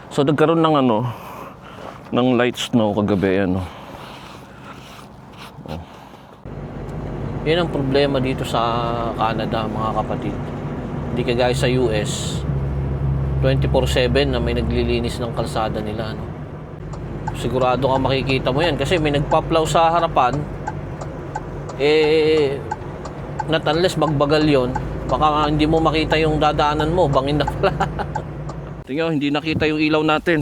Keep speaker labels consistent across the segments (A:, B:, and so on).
A: So nagkaroon ng ng light snow kagabi Oh. Yan ang problema dito sa Canada, mga kapatid. Hindi kagaya sa US, 24/7 na may naglilinis ng kalsada nila, Sigurado ka makikita mo yan kasi may nagpaplaw sa harapan. Not unless magbagal yon, baka hindi mo makita yung dadaanan mo, bangin na pala. Tingnan, hindi nakita yung ilaw natin,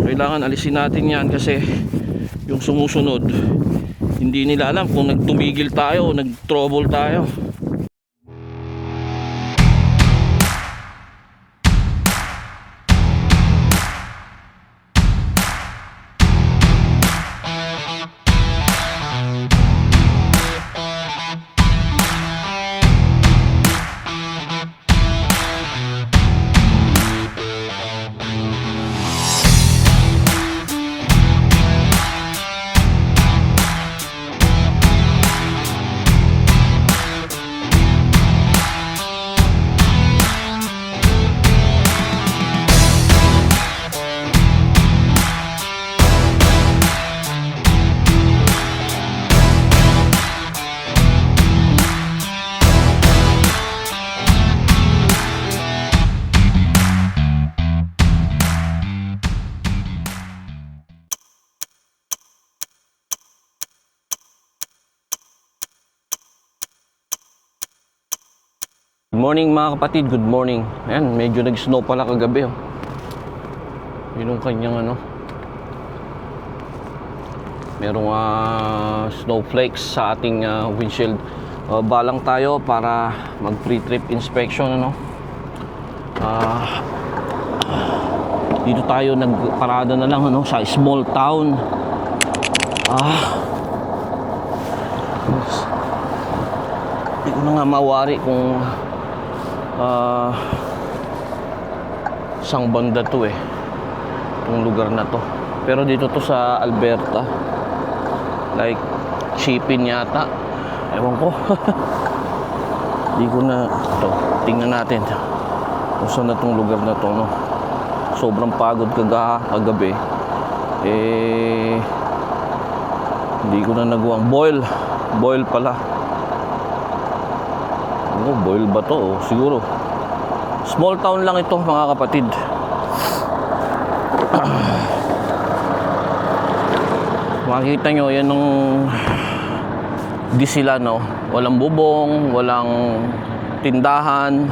A: Kailangan alisin natin yan kasi yung sumusunod, hindi nila alam kung nagtumigil tayo o nag-trouble tayo. Good morning mga kapatid, good morning. Ayan, medyo nag-snow pala kagabi Yun yung kanyang merong snowflakes sa ating windshield. Balang tayo para mag pre-trip inspection dito tayo nagparada na lang sa small town. Hindi ko na nga mawari kung isang banda to itong lugar na to, pero dito to sa Alberta, like Chipin yata, ewan ko. Di ko na ito, tingnan natin kung saan na tong lugar na to sobrang pagod kagabi hindi ko na nagawang boil pala. Boil ba to? Siguro small town lang ito mga kapatid. Makikita nyo yan ng di sila walang bubong, walang tindahan,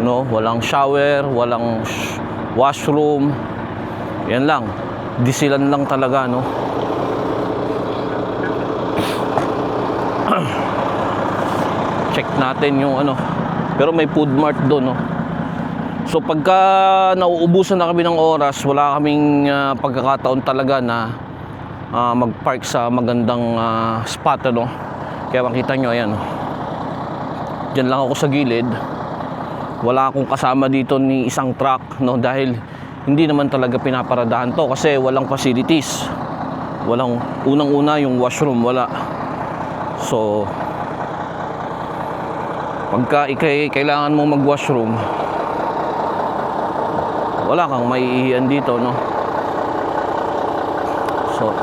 A: walang shower, walang washroom. Yan lang, disilan lang talaga check natin yung pero may food mart doon So pagka nauubusan na kami ng oras, wala kaming pagkakataon talaga na mag-park sa magandang spot kaya makita nyo ayan Diyan lang ako sa gilid. Wala akong kasama dito ni isang truck dahil hindi naman talaga pinaparadahan to kasi walang facilities. Walang, unang-una yung washroom wala. So pagka kailangan mo mag-washroom, wala kang maiihian dito So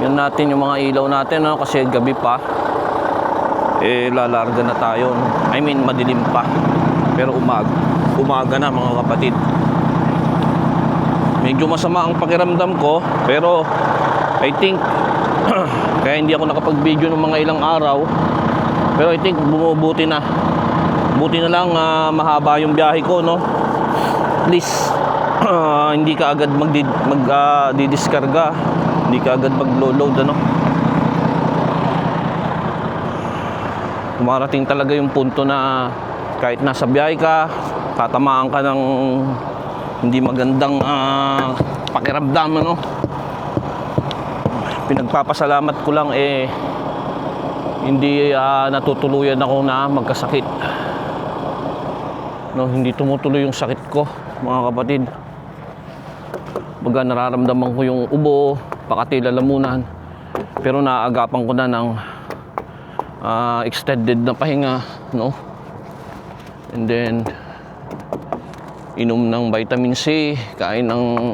A: yun natin yung mga ilaw natin kasi gabi pa lalarga na tayo I mean madilim pa, pero umaga na mga kapatid. Medyo masama ang pakiramdam ko, pero I think kaya hindi ako nakapag-video ng mga ilang araw, pero I think bumubuti na. Buti na lang mahaba yung biyahe ko At least hindi ka agad magdidiskarga, hindi ka agad mag-load Kumarating talaga yung punto na kahit nasa biyahe ka, tatamaan ka ng hindi magandang pakiramdam Pinagpapasalamat ko lang hindi natutuluyan ako na magkasakit. Hindi tumutuloy yung sakit ko mga kapatid. Baga nararamdaman ko yung ubo, pakati lalamunan, pero naaagapan ko na ng extended na pahinga And then inom ng vitamin C, kain ng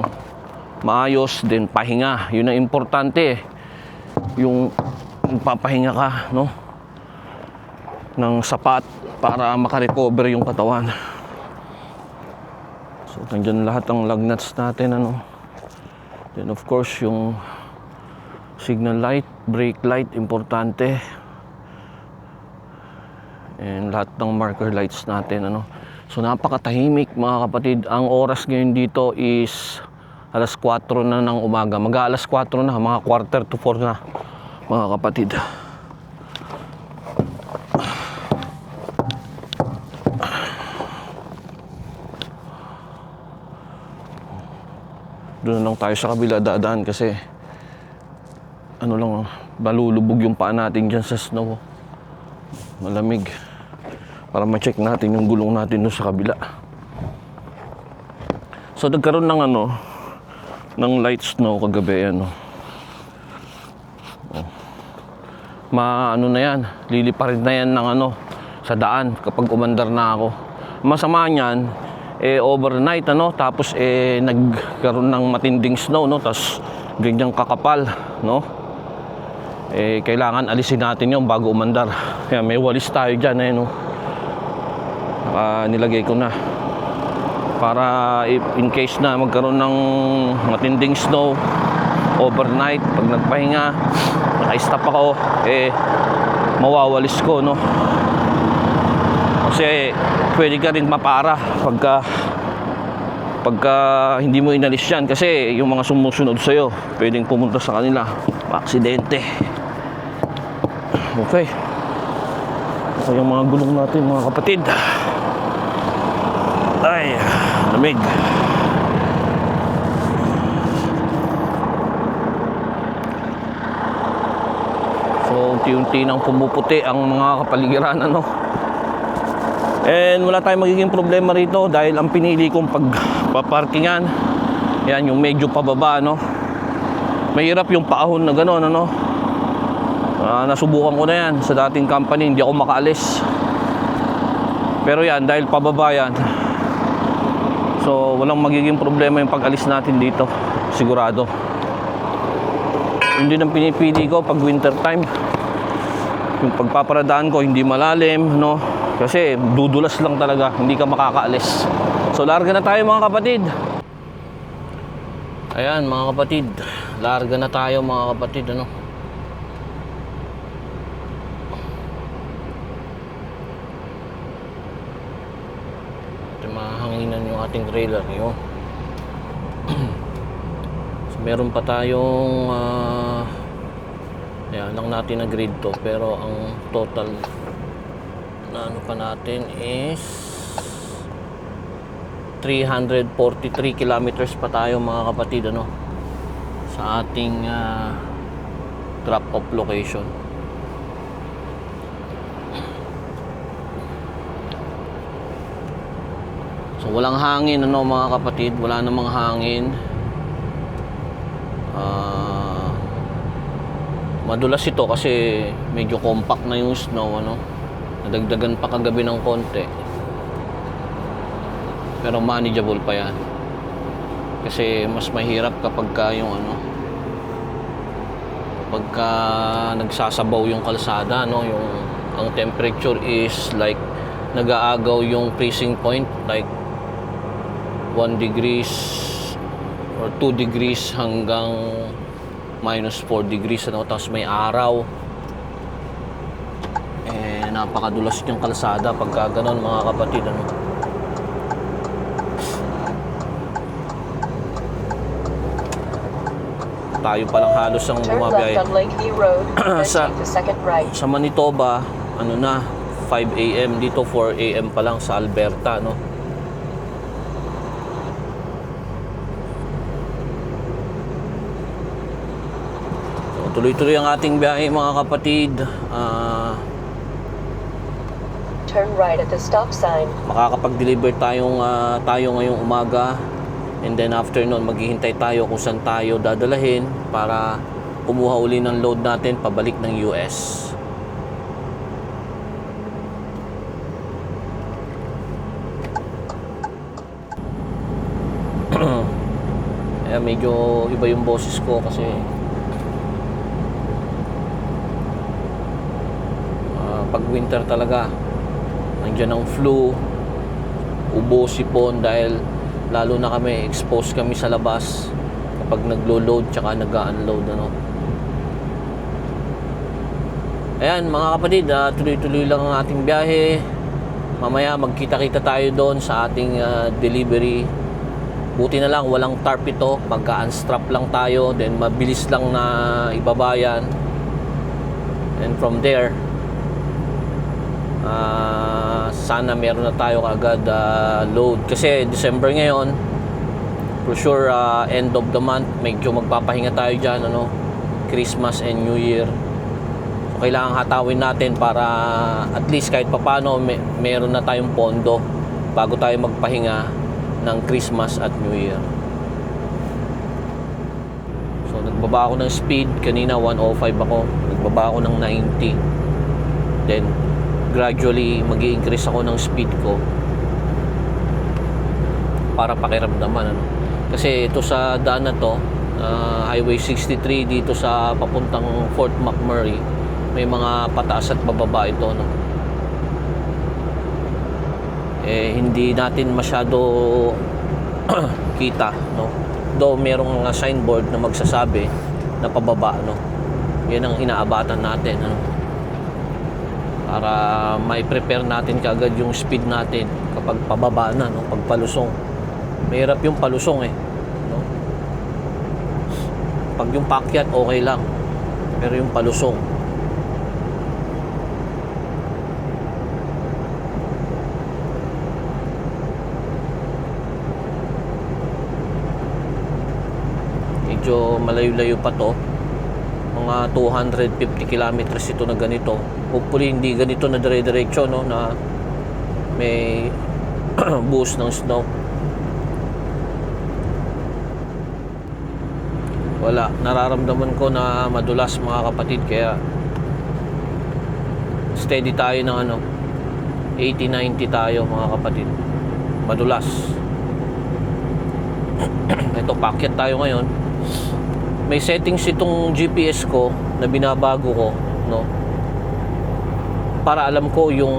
A: maayos, then pahinga. Yun ang importante, yung papahinga ka, no, ng sapat para makarecover yung katawan. So nandiyan lahat ng lug nuts natin, ano. Then of course yung signal light, brake light, importante. And lahat ng marker lights natin, ano. So napakatahimik mga kapatid. Ang oras ngayon dito is alas 4 na ng umaga. Mag-aalas 4 na, mga quarter to 4 na mga kapatid. Doon lang tayo sa kabila dadaan kasi ano lang, balulubog yung paa natin dyan sa snow. Malamig. Para ma-check natin yung gulong natin doon sa kabila. So nagkaroon ng ano, ng light snow kagabi, ano. Ano na yan, liliparin na yan ng ano, sa daan kapag umandar na ako. Masama niyan, overnight, ano, tapos nagkaroon ng matinding snow, no, tapos ganyang kakapal, no. Kailangan alisin natin yung bago umandar. Kaya may walis tayo dyan, no. Nilagay ko na para in case na magkaroon ng matinding snow overnight, pag nagpahinga, naka-stop ako, mawawalis ko, no. Kasi pwede ka rin mapara pagka hindi mo inalis yan, kasi yung mga sumusunod sa'yo pwedeng pumunta sa kanila, aksidente. Okay, so yung mga gulong natin mga kapatid, ay lamig. So unti-unti nang pumuputi ang mga kapaligiran, ano. And wala tayong magiging problema rito dahil ang pinili kong pagpaparkingan, yan yung medyo pababa, no. Mahirap yung paahon na gano'n, ano. Nasubukan ko na yan sa dating company, hindi ako makaalis. Pero yan, dahil pababa yan, so walang magiging problema yung pag-alis natin dito, sigurado. Hindi nang pinipili ko pag winter time. Yung pagpaparadaan ko hindi malalim, no, kasi dudulas lang talaga, hindi ka makakaalis. So larga na tayo mga kapatid. Ayan mga kapatid, larga na tayo mga kapatid, ano. Mahanginan yung ating trailer yun. So, meron pa tayong yan lang natin na grid to, pero ang total na ano pa natin is 343 kilometers pa tayo mga kapatid, ano, sa ating drop off location. So walang hangin, ano mga kapatid, wala namang hangin. Madulas ito kasi medyo compact na yung snow, ano. Nadagdagan pa kagabi ng konti. Pero manageable pa yan. Kasi mas mahirap kapag ka yung ano, pagka nagsasabaw yung kalsada, no, yung ang temperature is like nag-aagaw yung freezing point, like 1 degrees or 2 degrees hanggang minus 4 degrees, ano, tapos may araw. Napakadulas yung kalsada pagka ganon mga kapatid, ano. Tayo palang halos ang bumabiyahe sa Manitoba, ano na, 5 AM, dito 4 AM pa lang sa Alberta, no. So, tuloy-tuloy ang ating biyahe mga kapatid.
B: Turn right at the stop sign.
A: Makakapag-deliver tayo ngayong umaga, and then after nun maghihintay tayo kung saan tayo dadalahin para kumuha uli ng load natin pabalik ng US. Kaya medyo iba yung boses ko kasi pag winter talaga nandiyan ang flu, ubo, sipon, dahil lalo na kami exposed kami sa labas kapag naglo-load tsaka nag-unload ano. Ayan mga kapatid, tuloy-tuloy lang ang ating biyahe. Mamaya magkita-kita tayo doon sa ating delivery. Buti na lang walang tarp ito, pagka-unstrap lang tayo, then mabilis lang na ibabayan. And from there, sana meron na tayo agad load. Kasi December ngayon, for sure end of the month, medyo magpapahinga tayo dyan, ano, Christmas and New Year. So, kailangan hatawin natin para at least kahit papano meron na tayong pondo bago tayo magpahinga ng Christmas at New Year. So nagbaba ako ng speed kanina, 105 ako, nagbaba ako ng 90, then gradually mag-i-increase ako ng speed ko para pakiramdaman ano. Kasi ito sa daan na to, Highway 63 dito sa papuntang Fort McMurray, may mga pataas at bababa ito no. Hindi natin masyado kita no, though merong mga signboard na magsasabi na pababa no. Yan ang inaabatan natin ano, para may prepare natin kaagad yung speed natin kapag pababa na no, pag palusong. Mahirap yung palusong no? Pag yung paakyat okay lang, pero yung palusong medyo malayo-layo pa to, mga 250 kilometers ito na ganito. Hopefully hindi ganito na dire-diretso no, na may buhos ng snow. Wala, nararamdaman ko na madulas mga kapatid, kaya steady tayo ng ano, 80-90 tayo mga kapatid. Madulas. Ito, paakyat tayo ngayon. May settings itong GPS ko na binabago ko no, para alam ko yung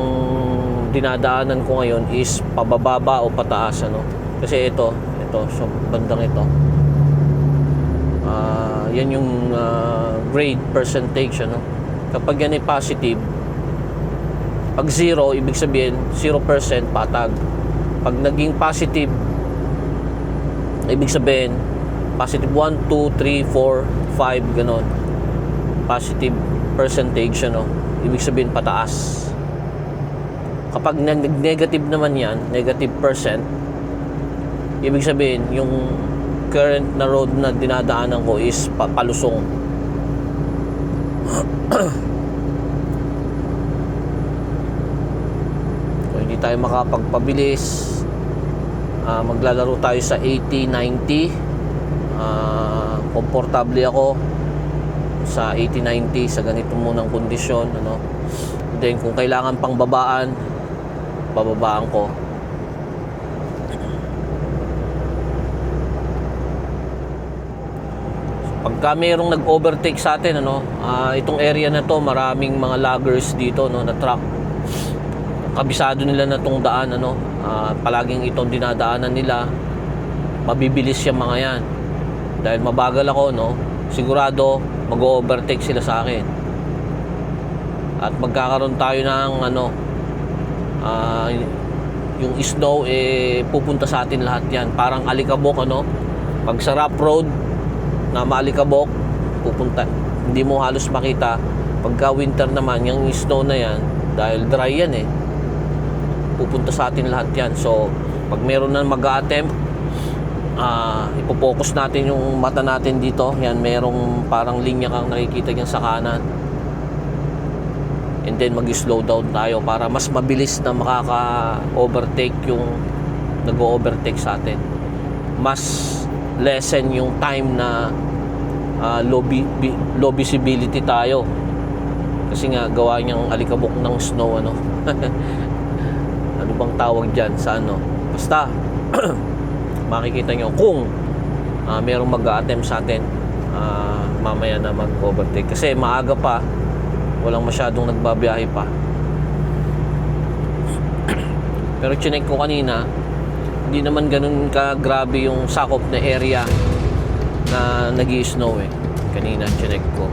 A: dinadaanan ko ngayon is pababa o pataas ano. Kasi ito so bandang ito, yan yung grade percentage ano. Kapag yan ay positive, pag 0 ibig sabihin 0% patag. Pag naging positive, ibig sabihin positive 1, 2, 3, 4, 5 ganon, positive percentage ano, ibig sabihin pataas. Kapag negative naman yan, negative percent, ibig sabihin yung current na road na dinadaanan ko is palusong. So hindi tayo makapagpabilis. Maglalaro tayo sa 80-90. Komportable ako sa 80-90 sa ganito munang kondisyon ano. Then kung kailangan pang babaan, bababaan ko. Pagka mayroong nag-overtake sa atin ano, itong area na to maraming mga loggers dito no, na truck. Kabisado nila na tong daan ano, palaging itong dinadaanan nila. Mabibilis yung mga yan. Dahil mabagal ako no, sigurado mag-overtake sila sa akin. At magkakaroon tayo ng ano, yung snow pupunta sa atin lahat yan. Parang alikabok ano. Pag sa rough road na maalikabok, pupunta, hindi mo halos makita. Pagka winter naman, yung snow na yan, dahil dry yan pupunta sa atin lahat yan. So pag meron na mag-a-attempt, ipopokus natin yung mata natin dito. Yan, merong parang linya kang nakikita dyan sa kanan. And then mag-slow down tayo para mas mabilis na makaka-overtake yung nag-overtake sa atin. Mas lessen yung time na low visibility tayo. Kasi nga gawa niyang alikabok ng snow ano. Ano bang tawag dyan sa ano? Basta makikita nyo kung merong mag-a-attempt sa atin mamaya na mag-overtake. Kasi maaga pa, walang masyadong nagbabiyahe pa. Pero chinek ko kanina, hindi naman ganun ka grabe yung sakop na area na nag-i-snow eh. Kanina chinek ko.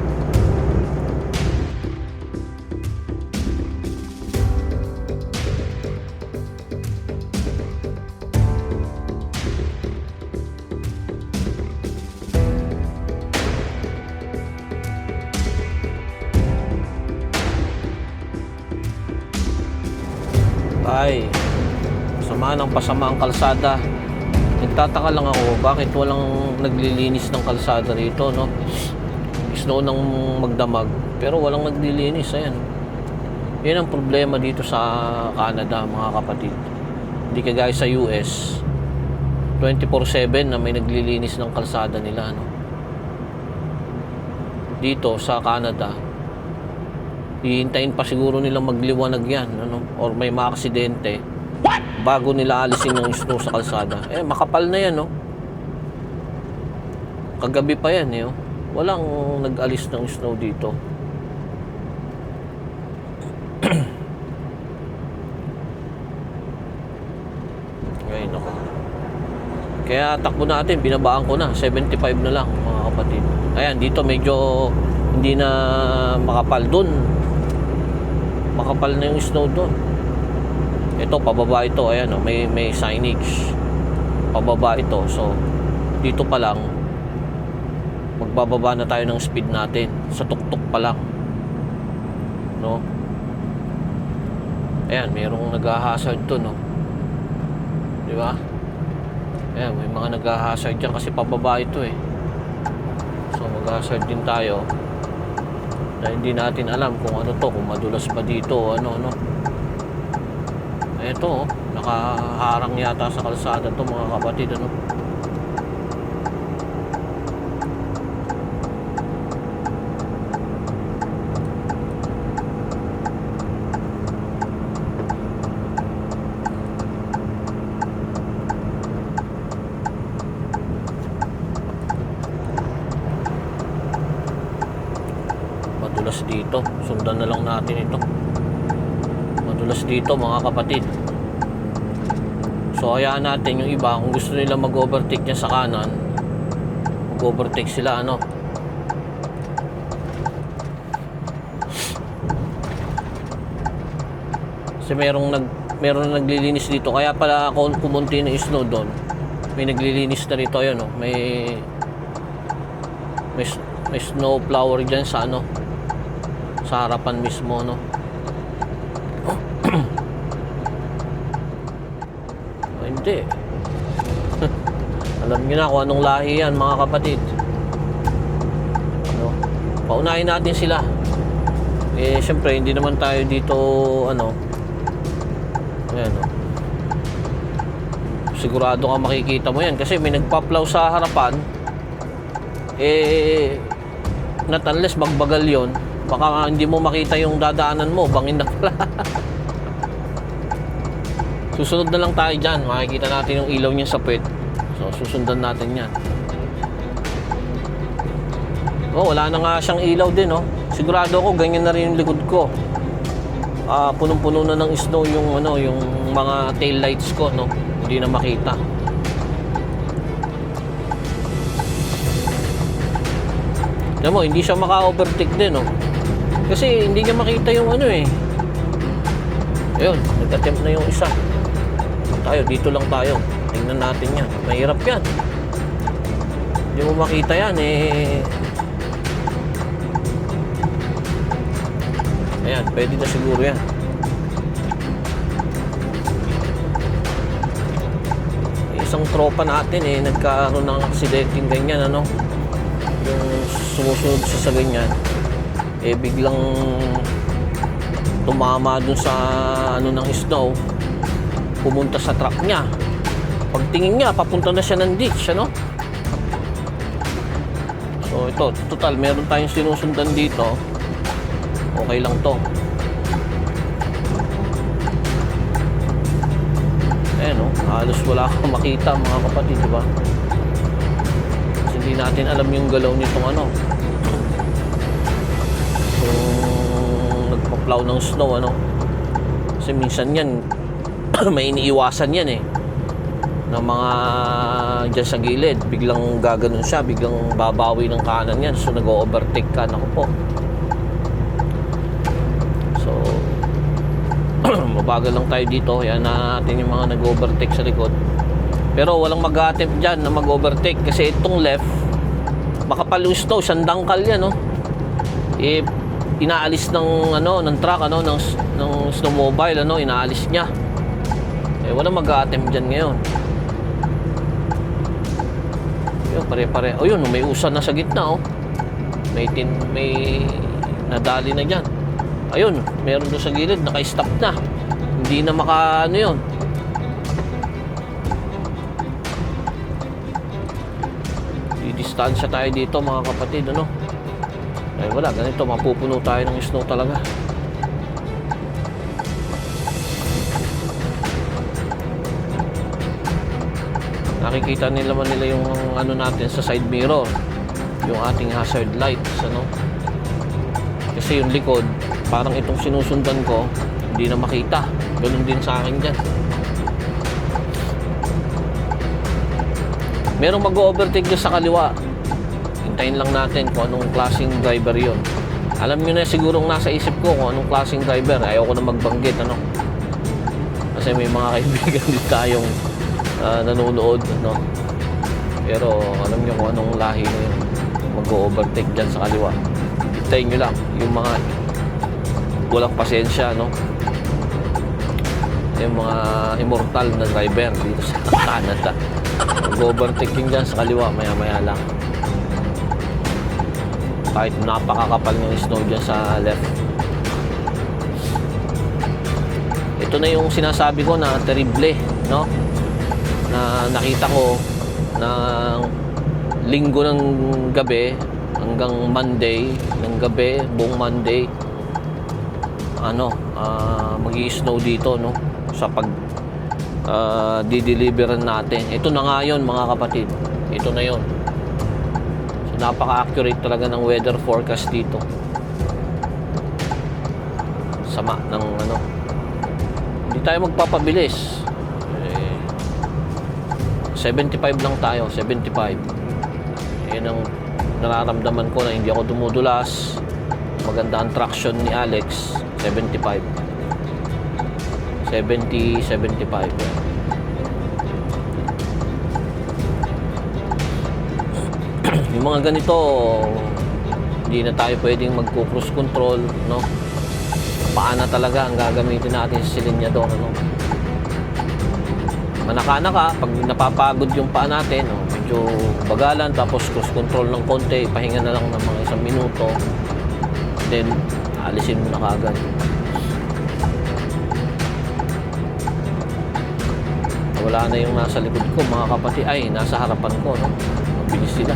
A: Ay, pasama ang kalsada. Nagtataka lang ako bakit walang naglilinis ng kalsada rito, no? Snow nang magdamag pero walang naglilinis. Ayan, yan ang problema dito sa Canada, mga kapatid. Hindi kagaya sa US 24/7 na may naglilinis ng kalsada nila, no? Dito sa Canada, hihintayin pa siguro nilang magliwanag yan, ano? Or may mga aksidente bago nila alisin yung snow sa kalsada. Makapal na yan, no? Kagabi pa yan, eh, oh. Walang nag-alis ng snow dito. Ngayon ako. Kaya takbo natin, binabaan ko na 75 na lang, mga kapatid. Ayan, dito medyo hindi na makapal. Dun makapal na yung snow doon. Ito pababa ito, ayan, oh, may signage pababa ito. So dito pa lang magbababa na tayo ng speed natin sa tuktok pa lang, no? Ayan, mayroong nag-hazard to, no? Di ba? Ayan, may mga nag-hazard dyan kasi pababa ito eh. So mag-hazard din tayo na hindi natin alam kung ano to, kung madulas ba dito o ano, no? Ito, oh, nakaharang yata sa kalsada to, mga kapatid, ano? Madulas dito, sundan na lang natin ito. Madulas dito, mga kapatid. So hayaan natin yung iba, kung gusto nila mag-overtake niya sa kanan, mag-overtake sila, ano? Kasi meron naglilinis dito. Kaya pala ako pumunti ng snow doon. May naglilinis na rito, ayun, oh. May snow flower diyan sa ano, sa harapan mismo, no? Hindi. Alam niyo na kung anong lahi yan, mga kapatid. Ano? Paunahin natin sila. Siyempre hindi naman tayo dito, ano. Ayan, oh. Sigurado ka makikita mo yan kasi may nagpa-plow sa harapan. Not unless magbagal yon, baka hindi mo makita yung dadaanan mo, bangin na pala. Susunod na lang tayo dyan, makikita natin yung ilaw niya sa puwet. So susundan natin yan. Oh, wala na nga siyang ilaw din, oh. Sigurado ako ganyan na rin yung likod ko. Punong-puno na ng snow yung ano, yung mga tail lights ko, no. Hindi na makita. Alam mo, hindi siya maka-overtake din, oh. Kasi hindi niya makita yung ano, eh. Ayun, nag-attempt na yung isa. Tayo, dito lang tayo. Tingnan natin yan. Mahirap yan. Hindi mo makita yan, eh. Ayan, pwede na siguro yan. Isang tropa natin, eh, nagkaroon ng aksidenteng ganyan, ano. Yung sumusunod siya sa ganyan, biglang tumama dun sa ano ng snow, pumunta sa truck niya. Pagtingin niya, papunta na siya ng ditch, ano? So ito, total, meron tayong sinusundan dito. Okay lang to. Ayan o, halos wala kang makita mga kapatid, di ba? Kasi hindi natin alam yung galaw nitong ano. Kung nagpa-plow ng snow, ano. Kasi minsan yan, may iniiwasan yan eh. Ng mga dyan sa gilid, biglang gaganon siya, biglang babawi ng kanan yan. So nag-overtake ka, naku po. So, mabagal lang tayo dito. Yan natin yung mga nag-overtake sa likod. Pero walang mag-attempt dyan na mag-overtake kasi itong left, makapal yung snow, sandangkal yan, no? Eh, inaalis ng ano, ng truck, ano, ng snowmobile, ano, inaalis niya. Eh, walang mag-attempt dyan ngayon. Yun, pare-pare. O yun, may usan na sa gitna, oh. May nadali na dyan. Ayun, meron doon sa gilid, naka-stop na. Hindi na ano yun. Distansya tayo dito mga kapatid, ano. Ay wala, ganito, mapupuno tayo ng snow talaga. Nakikita nila yung ano natin sa side mirror, yung ating hazard lights, ano. Kasi yung likod, parang itong sinusundan ko, hindi na makita. Ganun din sa akin dyan. Merong mag-overtake dyan sa kaliwa. Hintayin lang natin kung anong klaseng driver yon. Alam nyo na sigurong nasa isip ko kung anong klaseng driver. Ayaw ko na magbanggit, ano. Kasi may mga kaibigan din tayong nanonood, no. Pero alam nyo kung anong lahi na yun. Mag-overtake dyan sa kaliwa. Hintayin nyo lang yung mga walang pasensya, no. Yung mga immortal na driver dito sa Canada. Mag-overtake yun dyan sa kaliwa, maya-maya lang. Kahit napakakapal ng snow dyan sa left. Ito na yung sinasabi ko na terrible, no? Na nakita ko na linggo ng gabi hanggang Monday ng gabi, buong Monday, ano, mag-i-snow dito, no? Sa pag di-deliveran natin. Ito na nga yun mga kapatid. Ito na yun. So napaka-accurate talaga ng weather forecast dito. Sama ng ano. Hindi tayo magpapabilis. 75 lang tayo, 75. Yan ang nararamdaman ko na hindi ako dumudulas. Maganda ang traction ni Alex, 75. 70, 75. Yung mga ganito, hindi na tayo pwedeng magko-cruise control, no? Paa na talaga ang gagamitin natin sa silinyador, no? Manaka-naka, pag napapagod yung paa natin, no? Medyo bagalan, tapos cruise control ng konti, pahinga na lang ng mga 1 minuto, then alisin mo na kaagad. Wala na yung nasa likod ko mga kapatid, ay nasa harapan ko, no? Mabilis sila.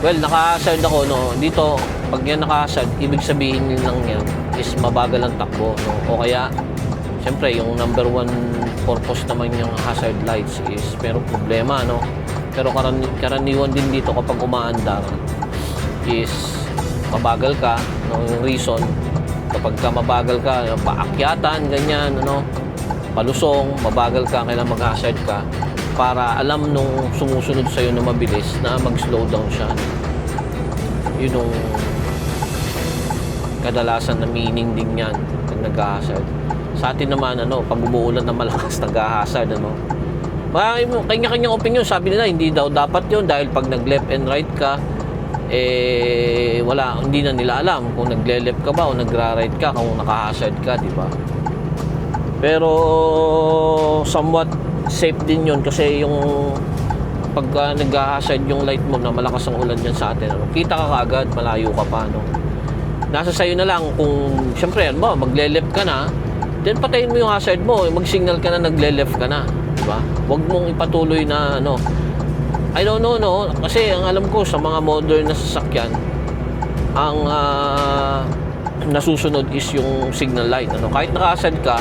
A: Well, naka-hazard ako, no? Dito, pag yan naka-hazard, ibig sabihin lang yan is mabagal ang takbo, no? O kaya, siyempre, yung number 1 purpose naman yung hazard lights is merong problema, no? Pero karaniwan din dito kapag umaandar is mabagal ka, no? Yung reason, kapag ka mabagal ka, paakyatan, ganyan, ano, palusong, mabagal ka, kailangan mag-hazard ka para alam nung sumusunod sa'yo na mabilis na mag-slow down siya. Yun yung kadalasan na meaning din yan pag nag-hazard. Sa atin naman, ano, pag umuulan na malakas, nag-hazard, ano. Kanya-kanyang opinion, sabi nila, hindi daw dapat yun dahil pag nag-left and right ka, eh, wala, hindi na nila alam kung nagle-left ka ba o nagra-right ka, kung naka-hazard ka, di ba? Pero somewhat safe din yun kasi yung pag nag-hazard yung light mo na malakas ang ulan dyan sa atin, ano, kita ka kaagad, malayo ka pa, no? Nasa sayo na lang kung, syempre, ano ba, magle-left ka na, then patayin mo yung hazard mo, mag-signal ka na nagle-left ka na, di ba? Huwag mong ipatuloy na, ano, I don't know, no? Kasi ang alam ko sa mga modern na sasakyan, ang nasusunod is yung signal light. Ano? Kahit naka-asad ka,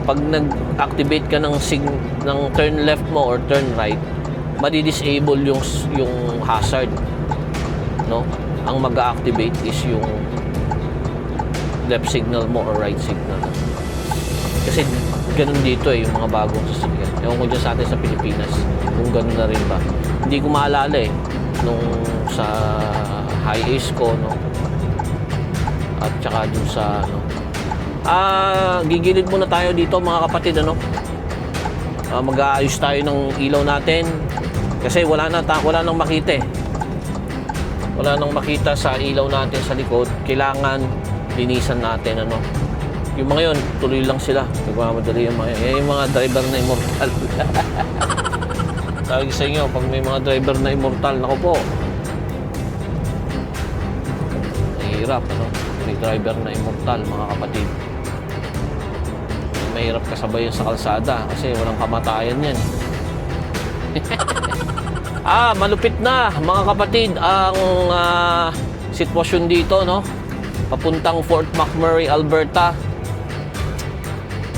A: pag nag-activate ka ng turn left mo or turn right, madi-disable yung hazard. No? Ang mag-activate is yung left signal mo or right signal. Kasi ganun dito yung mga bagong sasakyan. Ewan ko dyan sa atin sa Pilipinas, kung ganun na rin ba. Hindi ko maalala nung sa high ace ko, no? At saka dun sa, gigilid muna tayo dito mga kapatid, mag-aayos tayo ng ilaw natin. Kasi wala nang makita Wala nang makita sa ilaw natin sa likod. Kailangan linisan natin, Yung mga yun, tuloy lang sila. Nagmamadali yung mga yun. Yan yung mga driver na immortal. Sabi sa inyo, pag may mga driver na immortal, naku po. Mahirap, May driver na immortal, mga kapatid. Mahirap kasabayan sa kalsada kasi walang kamatayan yan. Malupit na, mga kapatid, ang sitwasyon dito, papuntang Fort McMurray, Alberta.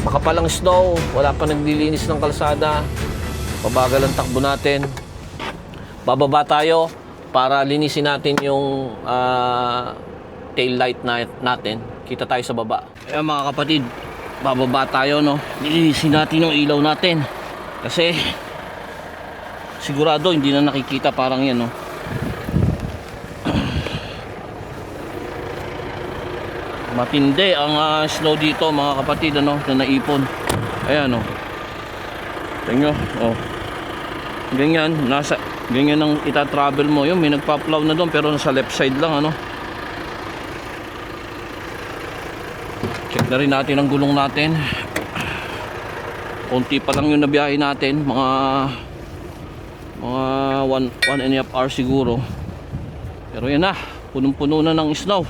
A: Makapalang snow, wala pa naglilinis ng kalsada. Pabagal ang takbo natin. Bababa tayo para linisin natin yung tail light natin. Kita tayo sa baba. Ayan mga kapatid, bababa tayo, linisin natin yung ilaw natin. Kasi sigurado hindi na nakikita, parang yan, matindi ang snow dito mga kapatid, na naipon. Ayan, tingnan nyo, ganyan ang ita-travel mo. Yung may nagpa-plow na doon pero nasa left side lang, check na rin natin ang gulong natin. Konti pa lang yung nabiyahe natin, mga 1.5 hours siguro. Pero yan na, punong-puno na ng snow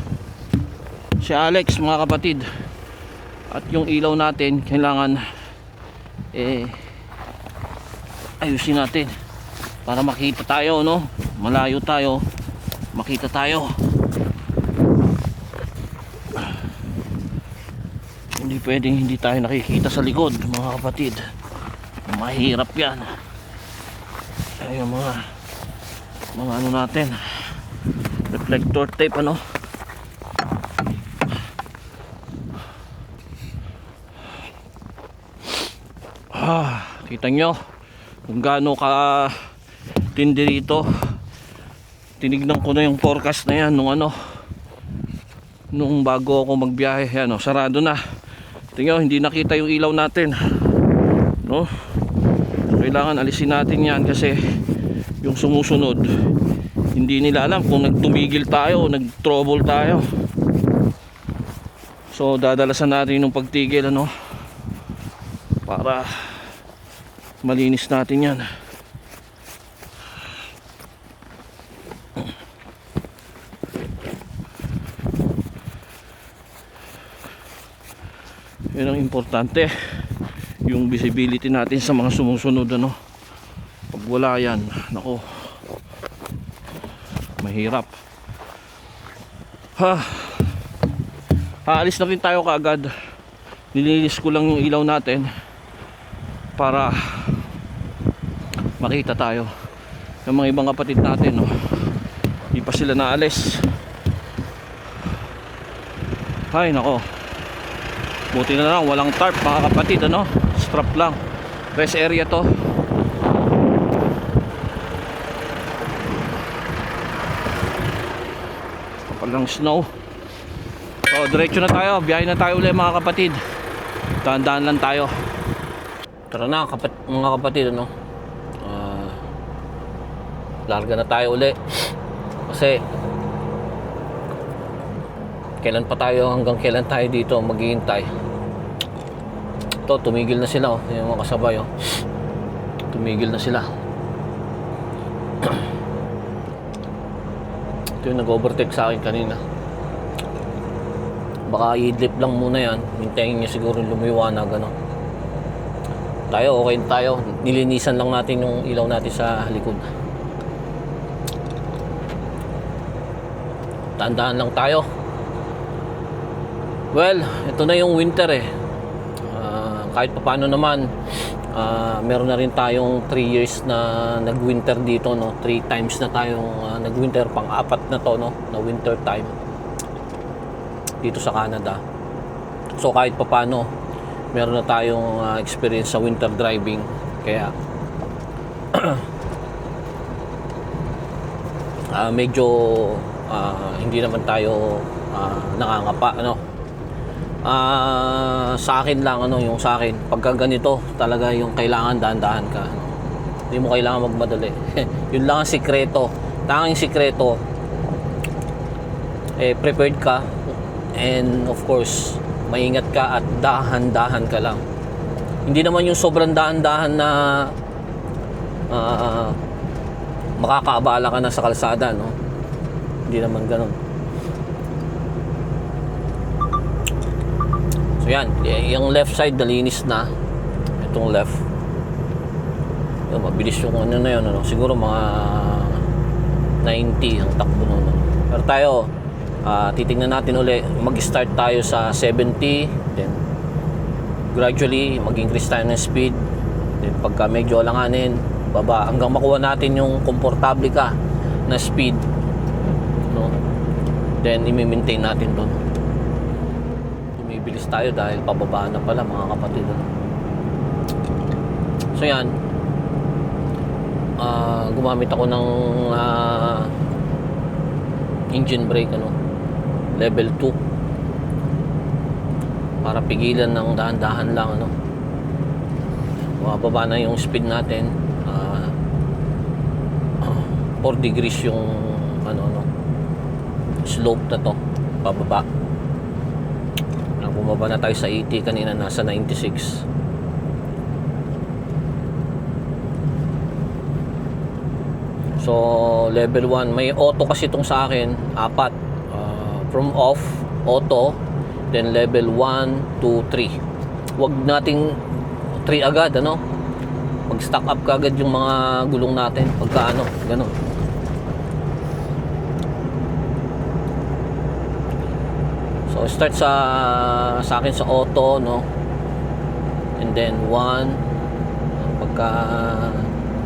A: si Alex mga kapatid. At yung ilaw natin kailangan ayusin natin para makita tayo, malayo tayo, makita tayo. Hindi pwedeng hindi tayo nakikita sa likod mga kapatid. Mahirap yan. Ayun mga natin, reflector tape, kita nyo kung gaano ka tindi rito. Tinignan ko na yung forecast na yan nung bago ako magbiyahe. Yan, sarado na. Tingnan, hindi nakita yung ilaw natin, kailangan alisin natin yan kasi yung sumusunod hindi nila alam kung nagtumigil tayo o nag-trouble tayo. So dadalasan natin yung pagtigil, para malinis natin yan. Yan ang importante, yung visibility natin sa mga sumusunod, pag wala yan, nako, mahirap. Aalis na rin tayo kaagad. Nilinis ko lang yung ilaw natin para makita tayo. Yung mga ibang kapatid natin, hindi pa sila naalis. Ay nako, buti na lang walang tarp mga kapatid, strap lang. Rest area to. Kapalang snow. So diretso na tayo, biyahe na tayo ulit mga kapatid. Dahan-dahan lang tayo. Tara na mga kapatid, larga na tayo uli kasi hanggang kailan tayo dito maghihintay. Ito, tumigil na sila, yung mga kasabay, tumigil na sila. Ito yung nag-overtake sa akin kanina. Baka i-idlip lang muna yan, hintayin niya siguro lumiwanag, tayo okay tayo, nilinisan lang natin yung ilaw natin sa likod. Tandaan lang tayo. Well, ito na yung winter eh. Kahit paano naman, meron na rin tayong 3 years na nag-winter dito, no? 3 times na tayong nag-winter, pang-apat na to, no? Na winter time dito sa Canada. So kahit paano, meron na tayong experience sa winter driving. Kaya medyo hindi naman tayo nakangapa, ano. Sa akin lang, ano, yung sa akin, pagka ganito talaga yung kailangan dahan-dahan ka, hindi mo kailangan magmadali. Yun lang ang sikreto, tanging sikreto, prepared ka, and of course maingat ka at dahan-dahan ka lang. Hindi naman yung sobrang dahan-dahan na makakaabala ka na sa kalsada, no? Hindi naman ganun. So yan, yung left side nalinis na. Itong left, yun, mabilis yung ano na yun, ano? Siguro mga 90 ang takbo nun, ano? Pero tayo, titingnan natin uli. Mag-start tayo sa 70, then gradually mag-increase tayo ng speed, then pagka medyo alanganin, baba hanggang makuha natin yung komportable ka na speed, no? Then i-maintain natin doon. Bumibilis tayo dahil pababa na pala, mga kapatid, no? So yan, gumamit ako ng engine brake, ano, level 2, para pigilan ng dahan-dahan lang, ano. Mababa na yung speed natin. 4 degrees yung ano slope na to pababa. Bumaba na tayo sa 80, kanina nasa 96. So level 1, may auto kasi itong sa akin, 4. From off, auto, then level 1 to 3. Huwag nating 3 agad, ano. Mag-stock up kagad yung mga gulong natin pagka ano, ganun. So start sa akin sa auto, no. And then 1, pagka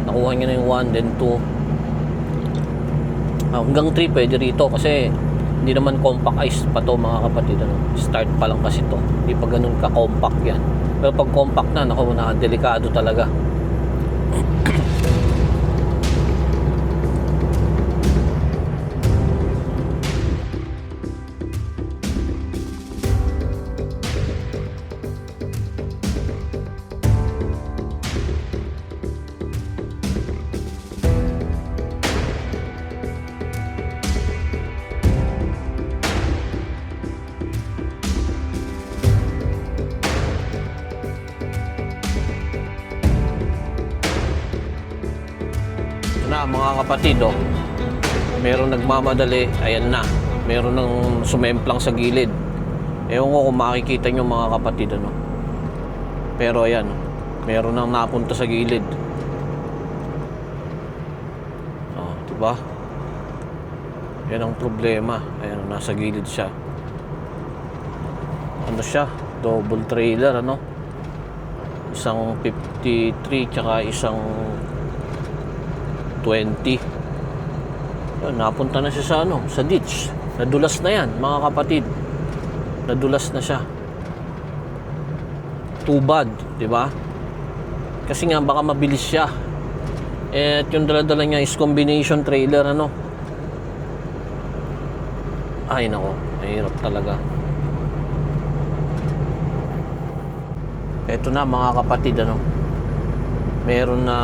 A: nakuha nyo na yung 1, then 2, hanggang 3 pwede rito kasi hindi naman compact ice pa to, mga kapatid, ano. Start pa lang kasi to, hindi pa ganun ka compact yan. Pero pag compact na, naku, delikado talaga. Na mga kapatid, oh, meron nagmamadali, ayan na, meron nang sumemplang sa gilid. Ewan ko kung makikita nyo, mga kapatid, ano, pero ayan, meron nang napunta sa gilid. Oh, diba? Yan ang problema. Ayan, nasa gilid siya. Ano siya? Double trailer, ano, isang 53 tsaka isang 20. Yun, napunta na siya sa ano, sa ditch. Nadulas na yan, mga kapatid. Nadulas na siya. Too bad, di ba? Kasi nga baka mabilis siya. At yung dala-dala niya is combination trailer, ano. Ay nako, mahirap talaga. Eto na, mga kapatid, ano, meron na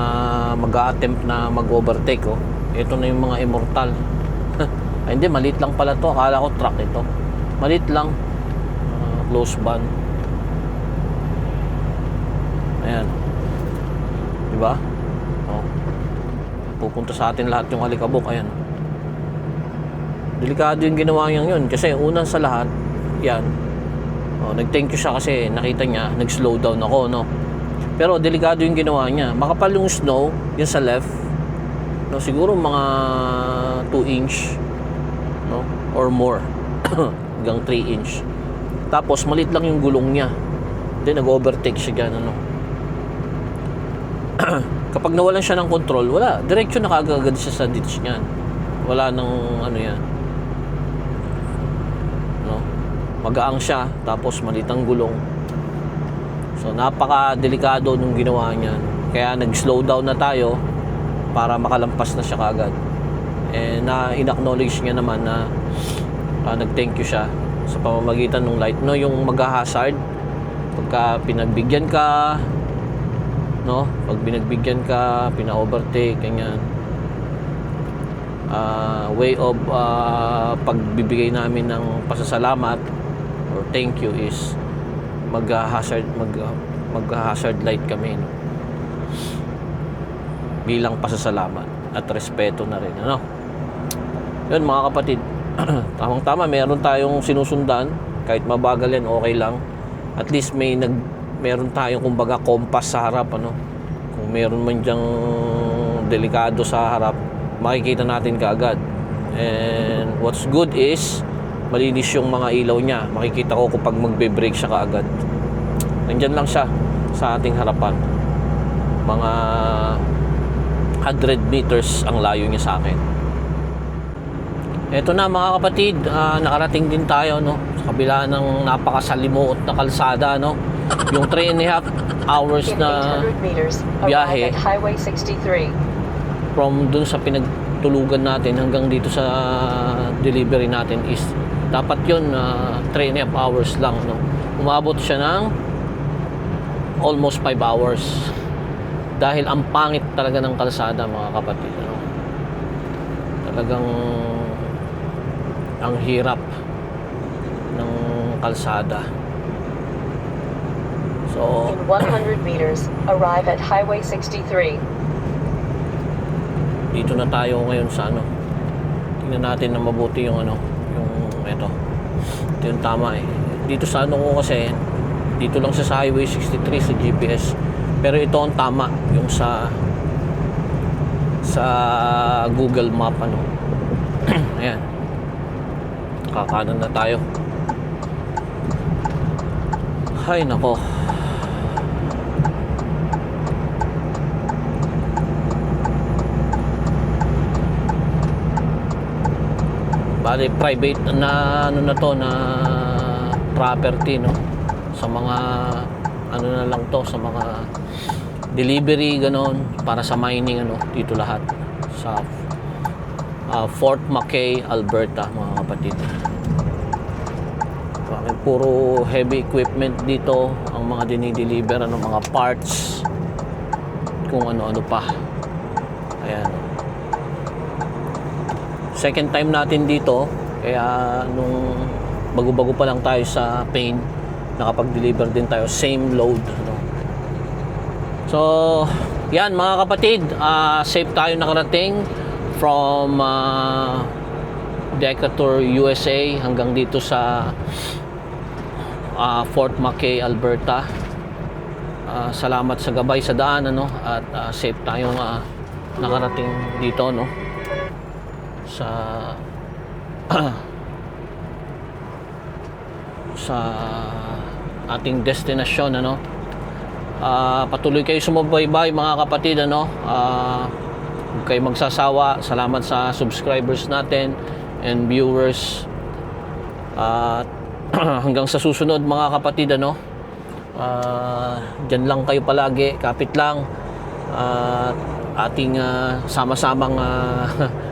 A: mag-a-attempt na mag-overtake, oh. Ito na yung mga immortal. Ay, hindi, maliit lang pala to. Akala ko truck ito. Maliit lang. Close van. Ayan. Diba? Oh. Pupunta sa atin lahat yung alikabok. Ayan. Delikado yung ginawa niyang yun. Kasi unang sa lahat, yan. Oh, nag-thank you siya kasi nakita niya, nag-slow down ako, no? Pero delikado yung ginawa niya. Makapal yung snow, yun sa left, no, siguro mga 2 inch, no. or more. Hanggang 3 inch. Tapos maliit lang yung gulong niya. Then nag-overtake siya dyan, ano. Kapag nawalan siya ng control, wala, diretso nakagagad siya sa ditch niyan. Wala nang ano yan, no? Magaang siya, tapos maliit ang gulong. So napaka-delikado nung ginawa niya. Kaya nag-slow down na tayo para makalampas na siya kaagad. Na in-acknowledge niya naman na nag-thank you siya sa pamamagitan ng light, no, yung mag-hazard pagka pinagbigyan ka, no, pag binagbigyan ka, pina-overtake, ganyan. Way of pagbibigay namin ng pasasalamat or thank you is mag-hazard light kami, no? Bilang pasasalamat at respeto na rin, ano. Yun mga kapatid, tamang-tama, meron tayong sinusundan. Kahit mabagal yan, okay lang. At least meron tayong kumbaga compass sa harap, ano. Kung meron man dyang delikado sa harap, makikita natin kaagad. And what's good is malinis yung mga ilaw niya. Makikita ko kapag magbe-brake siya kaagad. Nandyan lang siya sa ating harapan. Mga 100 meters ang layo niya sa akin. Eto na mga kapatid, nakarating din tayo, no, sa kabila ng napakasalimuot na kalsada, no. Yung 3.5 hours
B: In
A: na
B: 800 meters,
A: biyahe
B: arrive at Highway 63.
A: from dun sa pinagtulugan natin hanggang dito sa delivery natin is dapat yun 3.5 hours lang, no. Umabot siya ng almost 5 hours dahil ang pangit talaga ng kalsada mga kapatid, no? Talagang ang hirap ng kalsada. So
B: In 100 meters, arrive at Highway 63.
A: dito na tayo ngayon sa ano. Tingnan natin na mabuti yung ano, yung ito yung tama eh. Dito sa ano ko kasi, dito lang sa Highway 63 sa GPS. Pero ito ang tama, yung sa Google Map, ano. Ayan. Kakanan na tayo. Hay nako. Bali private na ano na to, na property, no, sa mga ano na lang to, sa mga delivery ganon, para sa mining, ano, dito lahat sa Fort McKay, Alberta mga kapatid. Puro heavy equipment dito ang mga dinideliver, ano, mga parts, kung ano-ano pa. Ayan. Second time natin dito, kaya nung bago-bago pa lang tayo sa Paine, nakapag-deliver din tayo, same load, ano. So yan mga kapatid, safe tayo nakarating from Decatur, USA hanggang dito sa Fort McKay, Alberta. Salamat sa gabay sa daan, ano, at safe tayong nakarating dito, no, sa sa ating destinasyon, ano. Patuloy kayo sumubaybay mga kapatid, ano. Huwag kayo magsasawa. Salamat sa subscribers natin and viewers. Hanggang sa susunod mga kapatid, ano. Dyan lang kayo palagi, kapit lang. Ating sama-samang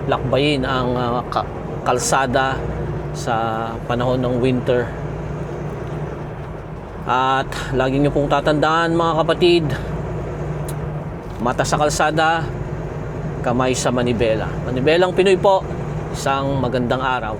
A: lakbayin ang kalsada sa panahon ng winter. At lagi nyo pong tatandaan mga kapatid, mata sa kalsada, kamay sa manibela. Manibelang Pinoy po, isang magandang araw.